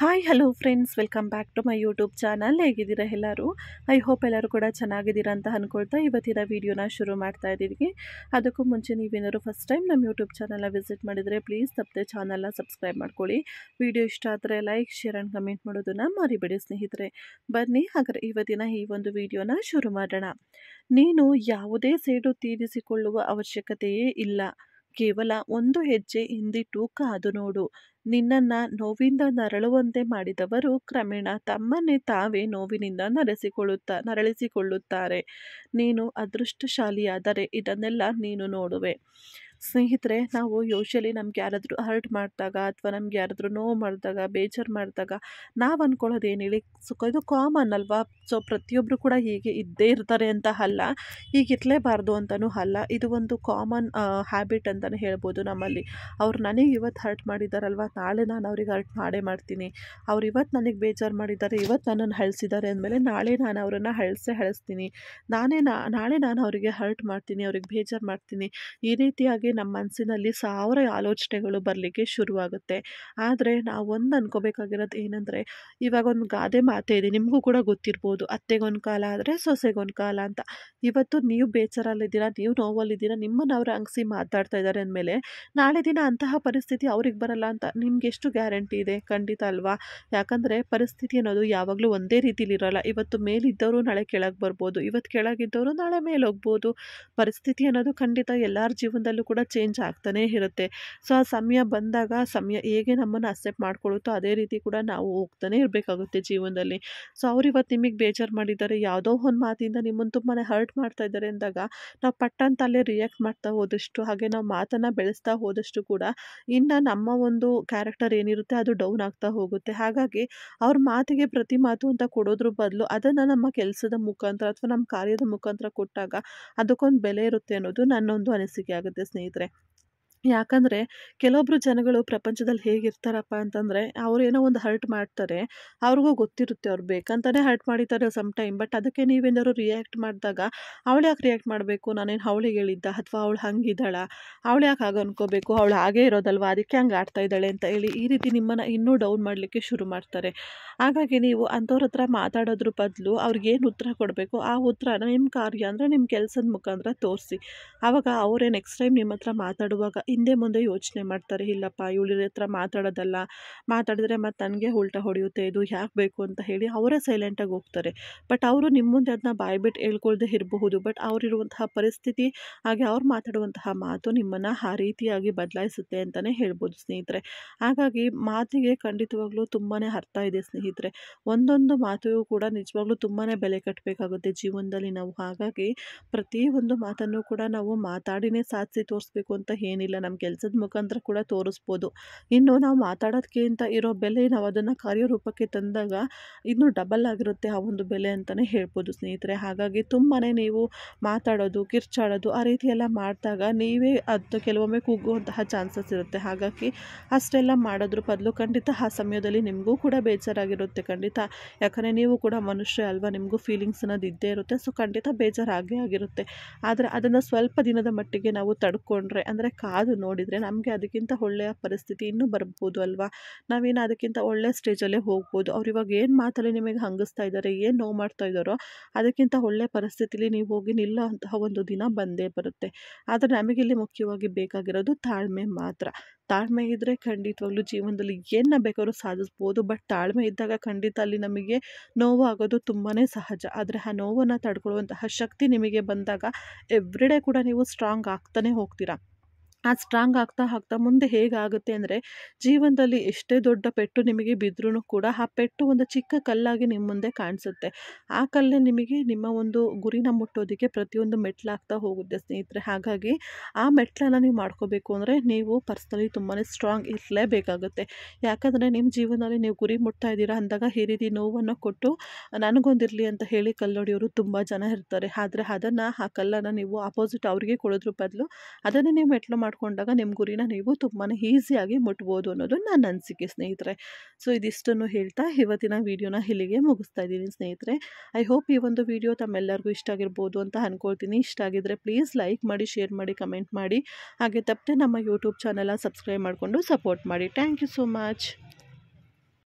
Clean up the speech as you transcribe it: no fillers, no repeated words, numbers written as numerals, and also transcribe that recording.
Hi hello friends, welcome back to my YouTube channel. ಹೇಗಿದ್ದೀರಾ ಎಲ್ಲರೂ? I hope ಎಲ್ಲರೂ ಕೂಡ ಚೆನ್ನಾಗಿದ್ದೀರಾ ಅಂತ ಅಂದ್ಕೊಳ್ತಾ ಇವತ್ತಿನ ವೀಡಿಯೋನ ಶುರು ಮಾಡ್ತಾ ಇದ್ದೀವಿ. ಅದಕ್ಕೂ ಮುಂಚೆ ನೀವೇನಾದ್ರು ಫಸ್ಟ್ ಟೈಮ್ ನಮ್ಮ ಯೂಟ್ಯೂಬ್ ಚಾನಲ್ನ ವಿಸಿಟ್ ಮಾಡಿದರೆ ಪ್ಲೀಸ್ ತಪ್ಪದೆ ಚಾನಲ್ನ ಸಬ್ಸ್ಕ್ರೈಬ್ ಮಾಡ್ಕೊಳ್ಳಿ. ವಿಡಿಯೋ ಇಷ್ಟ ಆದರೆ ಲೈಕ್, ಶೇರ್ ಆ್ಯಂಡ್ ಕಮೆಂಟ್ ಮಾಡೋದನ್ನು ಮರಿಬೇಡಿ ಸ್ನೇಹಿತರೆ. ಬನ್ನಿ ಹಾಗಾದರೆ ಇವತ್ತಿನ ಈ ಒಂದು ವಿಡಿಯೋನ ಶುರು ಮಾಡೋಣ. ನೀನು ಯಾವುದೇ ಸೇಡು ತೀರಿಸಿಕೊಳ್ಳುವ ಅವಶ್ಯಕತೆಯೇ ಇಲ್ಲ. ಕೇವಲ ಒಂದು ಹೆಜ್ಜೆ ಹಿಂದಿಟ್ಟು ಕಾದು ನೋಡು. ನಿನ್ನನ್ನು ನೋವಿಂದ ನರಳುವಂತೆ ಮಾಡಿದವರು ಕ್ರಮೇಣ ತಮ್ಮನ್ನೇ ತಾವೇ ನೋವಿನಿಂದ ನರಳಿಸಿಕೊಳ್ಳುತ್ತಾರೆ. ನೀನು ಅದೃಷ್ಟಶಾಲಿಯಾದರೆ ಇದನ್ನೆಲ್ಲ ನೀನು ನೋಡುವೆ. ಸ್ನೇಹಿತರೆ, ನಾವು ಯೂಶಲಿ ನಮ್ಗೆ ಯಾರಾದರೂ ಹರ್ಟ್ ಮಾಡಿದಾಗ ಅಥವಾ ನಮ್ಗೆ ಯಾರಾದರೂ ನೋವು ಮಾಡಿದಾಗ, ಬೇಜಾರು ಮಾಡಿದಾಗ ನಾವು ಅಂದ್ಕೊಳ್ಳೋದು ಏನು ಹೇಳಿ, ಇದು ಕಾಮನ್ ಅಲ್ವಾ. ಸೊ ಪ್ರತಿಯೊಬ್ಬರು ಕೂಡ ಹೀಗೆ ಇದ್ದೇ ಇರ್ತಾರೆ ಅಂತ ಅಲ್ಲ, ಹೀಗಿರಲೇಬಾರ್ದು ಅಂತಲೂ ಅಲ್ಲ. ಇದು ಒಂದು ಕಾಮನ್ ಹ್ಯಾಬಿಟ್ ಅಂತಲೇ ಹೇಳ್ಬೋದು ನಮ್ಮಲ್ಲಿ. ಅವ್ರು ನನಗೆ ಇವತ್ತು ಹರ್ಟ್ ಮಾಡಿದಾರಲ್ವ, ನಾಳೆ ನಾನು ಅವ್ರಿಗೆ ಹರ್ಟ್ ಮಾಡೇ ಮಾಡ್ತೀನಿ. ಅವ್ರು ಇವತ್ತು ನನಗೆ ಬೇಜಾರು ಮಾಡಿದ್ದಾರೆ, ಇವತ್ತು ನನ್ನನ್ನು ಅಳಿಸಿದ್ದಾರೆ ಅಂದಮೇಲೆ ನಾಳೆ ನಾನು ಅವರನ್ನು ಅಳಿಸ್ತೀನಿ. ನಾಳೆ ನಾನು ಅವರಿಗೆ ಹರ್ಟ್ ಮಾಡ್ತೀನಿ, ಅವ್ರಿಗೆ ಬೇಜಾರು ಮಾಡ್ತೀನಿ. ಈ ರೀತಿಯಾಗಿ ನಮ್ಮ ಮನಸ್ಸಿನಲ್ಲಿ 1000 ಆಲೋಚನೆಗಳು ಬರಲಿಕ್ಕೆ ಶುರುವಾಗುತ್ತೆ. ಆದರೆ ನಾವು ಒಂದು ಅನ್ಕೋಬೇಕಾಗಿರೋದು ಏನಂದರೆ, ಇವಾಗ ಒಂದು ಗಾದೆ ಮಾತೇ ಇದೆ, ನಿಮಗೂ ಕೂಡ ಗೊತ್ತಿರ್ಬೋದು, ಅತ್ತೆಗೊಂದು ಕಾಲ ಆದರೆ ಸೊಸೆಗೊಂದು ಕಾಲ ಅಂತ. ಇವತ್ತು ನೀವು ಬೇಜಾರಲ್ಲಿದ್ದೀರಾ, ನೀವು ನೋವಲ್ಲಿದ್ದೀರಾ, ನಿಮ್ಮನ್ನು ಅವರು ಅಂಗಿಸಿ ಮಾತಾಡ್ತಾ ಇದ್ದಾರೆ ಅಂದಮೇಲೆ ನಾಳೆ ದಿನ ಅಂತಹ ಪರಿಸ್ಥಿತಿ ಅವ್ರಿಗೆ ಬರಲ್ಲ ಅಂತ ನಿಮ್ಗೆ ಎಷ್ಟು ಗ್ಯಾರಂಟಿ ಇದೆ? ಖಂಡಿತ ಅಲ್ವಾ. ಯಾಕಂದರೆ ಪರಿಸ್ಥಿತಿ ಅನ್ನೋದು ಯಾವಾಗಲೂ ಒಂದೇ ರೀತಿಲಿ ಇರೋಲ್ಲ. ಇವತ್ತು ಮೇಲಿದ್ದವರು ನಾಳೆ ಕೆಳಗೆ ಬರ್ಬೋದು, ಇವತ್ತು ಕೆಳಗಿದ್ದವರು ನಾಳೆ ಮೇಲೆ ಹೋಗ್ಬೋದು. ಪರಿಸ್ಥಿತಿ ಅನ್ನೋದು ಖಂಡಿತ ಎಲ್ಲರ ಜೀವನದಲ್ಲೂ ಕೂಡ ಚೇಂಜ್ ಆಗ್ತಾನೇ ಇರುತ್ತೆ. ಸೊ ಆ ಸಮಯ ಬಂದಾಗ ಸಮಯ ಹೇಗೆ ನಮ್ಮನ್ನು ಅಕ್ಸೆಪ್ಟ್ ಮಾಡ್ಕೊಳ್ಳುತ್ತೋ ಅದೇ ರೀತಿ ಕೂಡ ನಾವು ಹೋಗ್ತಾನೆ ಇರಬೇಕಾಗುತ್ತೆ ಜೀವನದಲ್ಲಿ. ಸೊ ಅವ್ರು ಇವತ್ತು ನಿಮಗೆ ಬೇಜಾರು ಮಾಡಿದ್ದಾರೆ, ಯಾವುದೋ ಒಂದು ಮಾತಿಂದ ನಿಮ್ಮನ್ನು ತುಂಬಾ ಹರ್ಟ್ ಮಾಡ್ತಾ ಇದ್ದಾರೆ ಅಂದಾಗ ನಾವು ಪಟ್ಟಂತ ಅಲ್ಲೇ ರಿಯಾಕ್ಟ್ ಮಾಡ್ತಾ ಹೋದಷ್ಟು, ಹಾಗೆ ನಾವು ಮಾತನ್ನು ಬೆಳೆಸ್ತಾ ಹೋದಷ್ಟು ಕೂಡ ಇನ್ನು ನಮ್ಮ ಒಂದು ಕ್ಯಾರೆಕ್ಟರ್ ಏನಿರುತ್ತೆ ಅದು ಡೌನ್ ಆಗ್ತಾ ಹೋಗುತ್ತೆ. ಹಾಗಾಗಿ ಅವ್ರ ಮಾತಿಗೆ ಪ್ರತಿ ಮಾತು ಅಂತ ಕೊಡೋದ್ರ ಬದಲು ಅದನ್ನು ನಮ್ಮ ಕೆಲಸದ ಮುಖಾಂತರ ಅಥವಾ ನಮ್ಮ ಕಾರ್ಯದ ಮುಖಾಂತರ ಕೊಟ್ಟಾಗ ಅದಕ್ಕೊಂದು ಬೆಲೆ ಇರುತ್ತೆ ಅನ್ನೋದು ನನ್ನೊಂದು ಅನಿಸಿಕೆ ಆಗುತ್ತೆ ಸ್ನೇಹಿತರೆ. ಯಾಕಂದರೆ ಕೆಲವೊಬ್ಬರು ಜನಗಳು ಪ್ರಪಂಚದಲ್ಲಿ ಹೇಗಿರ್ತಾರಪ್ಪ ಅಂತಂದರೆ, ಏನೋ ಒಂದು ಹರ್ಟ್ ಮಾಡ್ತಾರೆ, ಅವ್ರಿಗೂ ಗೊತ್ತಿರುತ್ತೆ ಅವ್ರು ಬೇಕಂತಲೇ ಹರ್ಟ್ ಮಾಡಿದ್ದಾರೆ ಸಮ್ ಟೈಮ್. ಬಟ್ ಅದಕ್ಕೆ ನೀವೇನಾದ್ರು ರಿಯಾಕ್ಟ್ ಮಾಡಿದಾಗ ಅವಳು ಯಾಕೆ ರಿಯಾಕ್ಟ್ ಮಾಡಬೇಕು, ನಾನೇನು ಅವಳಿಗೆ ಹೇಳಿದ್ದ, ಅಥವಾ ಅವಳು ಹಂಗಿದ್ದಾಳ, ಅವಳು ಯಾಕೆ ಹಾಗೆ ಅನ್ಕೋಬೇಕು, ಅವಳು ಹಾಗೇ ಇರೋದಲ್ವ, ಅದಕ್ಕೆ ಹಂಗೆ ಆಡ್ತಾ ಇದ್ದಾಳೆ ಅಂತ ಹೇಳಿ ಈ ರೀತಿ ನಿಮ್ಮನ್ನು ಇನ್ನೂ ಡೌನ್ ಮಾಡಲಿಕ್ಕೆ ಶುರು ಮಾಡ್ತಾರೆ. ಹಾಗಾಗಿ ನೀವು ಅಂಥವ್ರ ಹತ್ರ ಮಾತಾಡೋದ್ರ ಬದಲು ಅವ್ರಿಗೇನು ಉತ್ತರ ಕೊಡಬೇಕು ಆ ಉತ್ತರನ ನಿಮ್ಮ ಕಾರ್ಯ ಅಂದರೆ ನಿಮ್ಮ ಕೆಲಸದ ಮುಖಾಂತರ ತೋರಿಸಿ. ಆವಾಗ ಅವರೇ ನೆಕ್ಸ್ಟ್ ಟೈಮ್ ನಿಮ್ಮ ಹತ್ರ ಮಾತಾಡುವಾಗ ಹಿಂದೆ ಮುಂದೆ ಯೋಚನೆ ಮಾಡ್ತಾರೆ, ಇಲ್ಲಪ್ಪ ಇವಳ ಹತ್ರ ಮಾತಾಡೋದಲ್ಲ, ಮಾತಾಡಿದ್ರೆ ಮತ್ತು ನನಗೆ ಉಲ್ಟಾ ಹೊಡೆಯುತ್ತೆ, ಇದು ಯಾಕೆ ಬೇಕು ಅಂತ ಹೇಳಿ ಅವರೇ ಸೈಲೆಂಟಾಗಿ ಹೋಗ್ತಾರೆ. ಬಟ್ ಅವರು ನಿಮ್ಮ ಮುಂದೆ ಅದನ್ನ ಬಾಯ್ಬಿಟ್ಟು ಹೇಳ್ಕೊಳ್ದೆ ಇರಬಹುದು, ಬಟ್ ಅವರಿರುವಂತಹ ಪರಿಸ್ಥಿತಿ ಹಾಗೆ ಅವ್ರು ಮಾತಾಡುವಂತಹ ಮಾತು ನಿಮ್ಮನ್ನು ಆ ರೀತಿಯಾಗಿ ಬದಲಾಯಿಸುತ್ತೆ ಅಂತಲೇ ಹೇಳ್ಬೋದು ಸ್ನೇಹಿತರೆ. ಹಾಗಾಗಿ ಮಾತಿಗೆ ಖಂಡಿತವಾಗ್ಲೂ ತುಂಬಾ ಅರ್ಥ ಇದೆ ಸ್ನೇಹಿತರೆ. ಒಂದೊಂದು ಮಾತಿಗೂ ಕೂಡ ನಿಜವಾಗ್ಲೂ ತುಂಬಾ ಬೆಲೆ ಕಟ್ಟಬೇಕಾಗುತ್ತೆ ಜೀವನದಲ್ಲಿ ನಾವು. ಹಾಗಾಗಿ ಪ್ರತಿಯೊಂದು ಮಾತನ್ನು ಕೂಡ ನಾವು ಮಾತಾಡಿನೇ ಸಾಧಿಸಿ ತೋರಿಸ್ಬೇಕು ಅಂತ ಏನಿಲ್ಲ, ನಮ್ಮ ಕೆಲಸದ ಮುಖಾಂತರ ಕೂಡ ತೋರಿಸ್ಬೋದು. ಇನ್ನು ನಾವು ಮಾತಾಡೋದಕ್ಕಿಂತ ಇರೋ ಬೆಲೆ ನಾವು ಅದನ್ನು ಕಾರ್ಯರೂಪಕ್ಕೆ ತಂದಾಗ ಇನ್ನೂ ಡಬಲ್ ಆಗಿರುತ್ತೆ ಆ ಒಂದು ಬೆಲೆ ಅಂತಲೇ ಹೇಳ್ಬೋದು ಸ್ನೇಹಿತರೆ. ಹಾಗಾಗಿ ತುಂಬಾ ನೀವು ಮಾತಾಡೋದು, ಕಿರ್ಚಾಡೋದು ಆ ರೀತಿ ಎಲ್ಲ ಮಾಡಿದಾಗ ನೀವೇ ಅದು ಕೆಲವೊಮ್ಮೆ ಕುಗ್ಗುವಂತಹ ಚಾನ್ಸಸ್ ಇರುತ್ತೆ. ಹಾಗಾಗಿ ಅಷ್ಟೆಲ್ಲ ಮಾಡೋದ್ರ ಬದಲು ಖಂಡಿತ ಆ ಸಮಯದಲ್ಲಿ ನಿಮಗೂ ಕೂಡ ಬೇಜಾರಾಗಿರುತ್ತೆ ಖಂಡಿತ. ಯಾಕಂದರೆ ನೀವು ಕೂಡ ಮನುಷ್ಯ ಅಲ್ವಾ, ನಿಮಗೂ ಫೀಲಿಂಗ್ಸ್ ಅನ್ನೋದು ಇದ್ದೇ ಇರುತ್ತೆ. ಸೊ ಖಂಡಿತ ಬೇಜಾರಾಗೇ ಆಗಿರುತ್ತೆ. ಆದರೆ ಅದನ್ನು ಸ್ವಲ್ಪ ದಿನದ ಮಟ್ಟಿಗೆ ನಾವು ತಡ್ಕೊಂಡ್ರೆ, ಅಂದರೆ ಕಾದು ನೋಡಿದರೆ ನಮಗೆ ಅದಕ್ಕಿಂತ ಒಳ್ಳೆಯ ಪರಿಸ್ಥಿತಿ ಇನ್ನೂ ಬರ್ಬೋದು ಅಲ್ವಾ. ನಾವೇನು ಅದಕ್ಕಿಂತ ಒಳ್ಳೆ ಸ್ಟೇಜಲ್ಲೇ ಹೋಗ್ಬೋದು. ಅವ್ರು ಇವಾಗ ಏನು ಮಾತಲ್ಲಿ ನಿಮಗೆ ಹಂಗಿಸ್ತಾ ಇದ್ದಾರೆ, ಏನು ನೋವು ಮಾಡ್ತಾ ಇದ್ದಾರೋ ಅದಕ್ಕಿಂತ ಒಳ್ಳೆ ಪರಿಸ್ಥಿತಿಲಿ ನೀವು ಹೋಗಿ ನಿಲ್ಲೋ ಅಂತಹ ಒಂದು ದಿನ ಬಂದೇ ಬರುತ್ತೆ. ಆದರೆ ನಮಗಿಲ್ಲಿ ಮುಖ್ಯವಾಗಿ ಬೇಕಾಗಿರೋದು ತಾಳ್ಮೆ ಮಾತ್ರ. ತಾಳ್ಮೆ ಇದ್ದರೆ ಖಂಡಿತವಾಗ್ಲೂ ಜೀವನದಲ್ಲಿ ಏನನ್ನ ಬೇಕಾದ್ರೂ ಸಾಧಿಸ್ಬೋದು. ಬಟ್ ತಾಳ್ಮೆ ಇದ್ದಾಗ ಖಂಡಿತ ಅಲ್ಲಿ ನಮಗೆ ನೋವು ಆಗೋದು ತುಂಬಾ ಸಹಜ. ಆದರೆ ಆ ನೋವನ್ನು ತಡ್ಕೊಳ್ಳುವಂತಹ ಶಕ್ತಿ ನಿಮಗೆ ಬಂದಾಗ ಎವ್ರಿಡೇ ಕೂಡ ನೀವು ಸ್ಟ್ರಾಂಗ್ ಆಗ್ತಾನೆ ಹೋಗ್ತೀರಾ. ಆ ಸ್ಟ್ರಾಂಗ್ ಆಗ್ತಾ ಆಗ್ತಾ ಮುಂದೆ ಹೇಗಾಗುತ್ತೆ ಅಂದರೆ, ಜೀವನದಲ್ಲಿ ಎಷ್ಟೇ ದೊಡ್ಡ ಪೆಟ್ಟು ನಿಮಗೆ ಬಿದ್ದರೂ ಕೂಡ ಆ ಪೆಟ್ಟು ಒಂದು ಚಿಕ್ಕ ಕಲ್ಲಾಗಿ ನಿಮ್ಮ ಮುಂದೆ ಕಾಣಿಸುತ್ತೆ. ಆ ಕಲ್ಲೇ ನಿಮಗೆ ನಿಮ್ಮ ಒಂದು ಗುರಿನ ಮುಟ್ಟೋದಕ್ಕೆ ಪ್ರತಿಯೊಂದು ಮೆಟ್ಲಾಗ್ತಾ ಹೋಗುತ್ತೆ ಸ್ನೇಹಿತರೆ. ಹಾಗಾಗಿ ಆ ಮೆಟ್ಲನ್ನು ನೀವು ಮಾಡ್ಕೋಬೇಕು ಅಂದರೆ ನೀವು ಪರ್ಸ್ನಲಿ ತುಂಬಾ ಸ್ಟ್ರಾಂಗ್ ಇರಲೇಬೇಕಾಗುತ್ತೆ. ಯಾಕಂದರೆ ನಿಮ್ಮ ಜೀವನದಲ್ಲಿ ನೀವು ಗುರಿ ಮುಟ್ತಾ ಇದ್ದೀರಾ ಅಂದಾಗ ಈ ರೀತಿ ನೋವನ್ನು ಕೊಟ್ಟು ನನಗೊಂದಿರಲಿ ಅಂತ ಹೇಳಿ ಕಲ್ಲೊಡೆಯೋರು ತುಂಬ ಜನ ಇರ್ತಾರೆ. ಆದರೆ ಆ ಕಲ್ಲನ್ನು ನೀವು ಆಪೋಸಿಟ್ ಅವ್ರಿಗೆ ಕೊಡೋದ್ರ ಬದಲು ಅದನ್ನೇ ನೀವು ಮೆಟ್ಲು ಮಾಡ್ಕೊಂಡಾಗ ನಿಮ್ಮ ಗುರಿನ ನೀವು ತುಂಬಾ ಈಸಿಯಾಗಿ ಮುಟ್ಬೋದು ಅನ್ನೋದು ನನ್ನ ಅನಿಸಿಕೆ ಸ್ನೇಹಿತರೆ. ಸೊ ಇದಿಷ್ಟನ್ನು ಹೇಳ್ತಾ ಇವತ್ತಿನ ವಿಡಿಯೋನ ಇಲ್ಲಿಗೆ ಮುಗಿಸ್ತಾ ಇದ್ದೀನಿ ಸ್ನೇಹಿತರೆ. ಐ ಹೋಪ್ ಈ ಒಂದು ವಿಡಿಯೋ ತಮ್ಮೆಲ್ಲರಿಗೂ ಇಷ್ಟ ಆಗಿರ್ಬೋದು ಅಂತ ಅಂದ್ಕೊಳ್ತೀನಿ. ಇಷ್ಟ ಆಗಿದ್ದರೆ ಪ್ಲೀಸ್ ಲೈಕ್ ಮಾಡಿ, ಶೇರ್ ಮಾಡಿ, ಕಮೆಂಟ್ ಮಾಡಿ. ಹಾಗೆ ತಪ್ಪದೆ ನಮ್ಮ ಯೂಟ್ಯೂಬ್ ಚಾನಲ್ನ ಸಬ್ಸ್ಕ್ರೈಬ್ ಮಾಡಿಕೊಂಡು ಸಪೋರ್ಟ್ ಮಾಡಿ. Thank you so much.